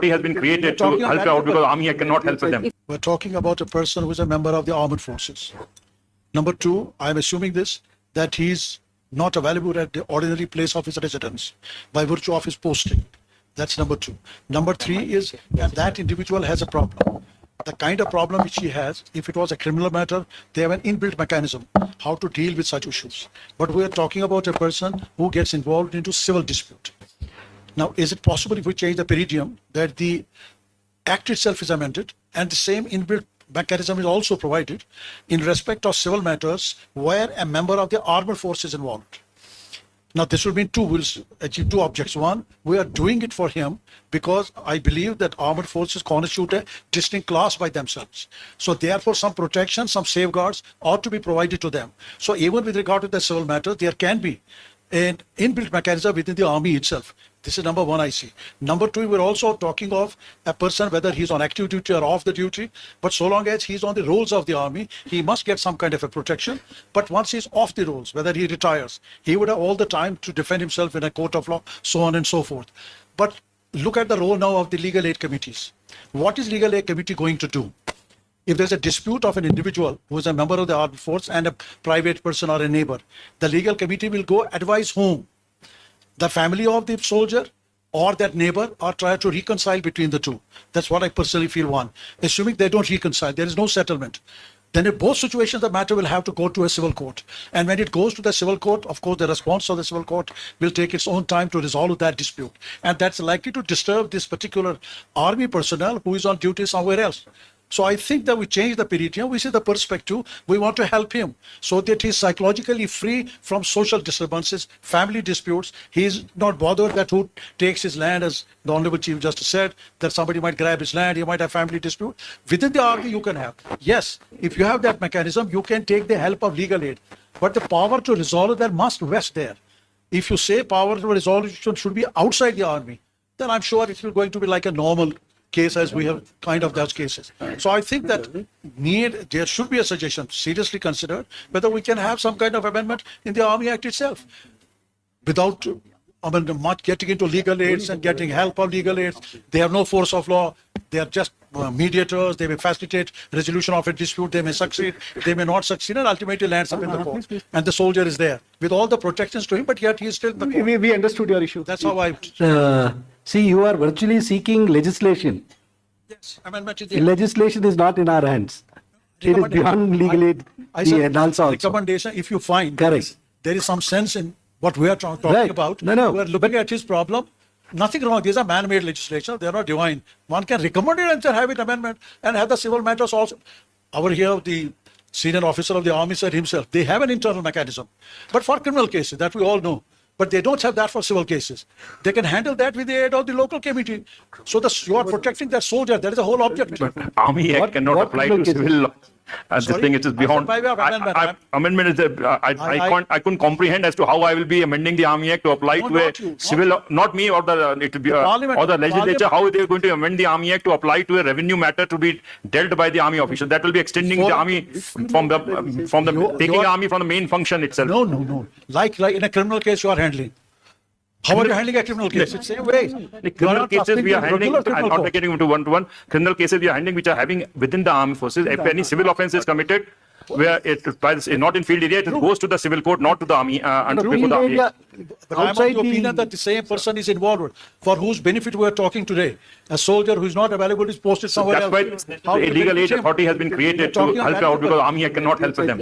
has been created to help out because Army Act cannot help them. We're talking about a person who is a member of the armed forces. Number two, I'm assuming this, that he's not available at the ordinary place of his residence by virtue of his posting. That's number two. Number three is that individual has a problem. The kind of problem which he has, if it was a criminal matter, they have an inbuilt mechanism how to deal with such issues. But we are talking about a person who gets involved into civil dispute. Now, is it possible if we change the peridium that the act itself is amended and the same inbuilt mechanism is also provided in respect of civil matters where a member of the armed force is involved? Now, this will mean we'll achieve two objects. One, we are doing it for him because I believe that armed forces constitute a distinct class by themselves. So therefore, some protection, some safeguards ought to be provided to them. So even with regard to the civil matter, there can be an inbuilt mechanism within the army itself. This is number one I see. Number two, we're also talking of a person, whether he's on active duty or off the duty, but so long as he's on the rolls of the army, he must get some kind of a protection. But once he's off the rolls, whether he retires, he would have all the time to defend himself in a court of law, so on and so forth. But look at the role now of the legal aid committees. What is legal aid committee going to do? If there's a dispute of an individual who is a member of the armed force and a private person or a neighbor, the legal committee will go advise whom? The family of the soldier or that neighbor, or try to reconcile between the two. That's what I personally feel. One, assuming they don't reconcile, there is no settlement. Then in both situations, the matter will have to go to a civil court. And when it goes to the civil court, of course, the response of the civil court will take its own time to resolve that dispute. And that's likely to disturb this particular army personnel who is on duty somewhere else. So I think that we change the peridium, we see the perspective, we want to help him so that he's psychologically free from social disturbances, family disputes. He's not bothered that who takes his land, as the Honorable Chief Justice said, that somebody might grab his land, he might have family dispute. Within the army you can have. Yes, if you have that mechanism, you can take the help of legal aid. But the power to resolve that must rest there. If you say power to resolution should be outside the army, then I'm sure it's going to be like a normal case as we have kind of those cases. So I think that there should be a suggestion seriously considered whether we can have some kind of amendment in the Army Act itself without much getting into legal aids and getting help of legal aids. They have no force of law. They are just mediators. They may facilitate resolution of a dispute. They may succeed. They may not succeed, and ultimately lands up in the court. And the soldier is there with all the protections to him, but yet he is still in the court. We understood your issue. That's how I... See, you are virtually seeking legislation. Yes, amendment is there. Legislation is not in our hands. It is beyond legal aid. I said also. Recommendation, if you find Correct. there is some sense in what we are talking Right. about, No. we are looking at his problem. Nothing wrong. These are man-made legislation. They are not divine. One can recommend it and then have it amendment and have the civil matters also. Over here, the senior officer of the army said himself, they have an internal mechanism. But for criminal cases, that we all know. But they don't have that for civil cases. They can handle that with the aid of the local committee. So you are protecting that soldier. That is the whole objective. But Army Act cannot apply to civil law. This thing it is beyond. By way of amendment. Amendment is I couldn't comprehend as to how I will be amending the Army Act to apply No, to not a you. civil, not me or it will be Parliament. or the legislature. Parliament. How they are going to amend the Army Act to apply to a revenue matter to be dealt by the army official? That will be extending the army from the taking the army from the main function itself. No. Like in a criminal case you are handling. How are you handling a criminal case? It's the same way. The criminal cases we are handling, I'm not getting into one-to-one. Criminal cases we are handling which are having within the armed forces. If any civil offence is committed, where not in field area, it goes to the civil court, not to the army. Before the army. But I'm of the opinion that the same person is involved for whose benefit we are talking today. A soldier who is not available is posted somewhere else. That's why the illegal aid authority has been created to help out because Army Act cannot help them.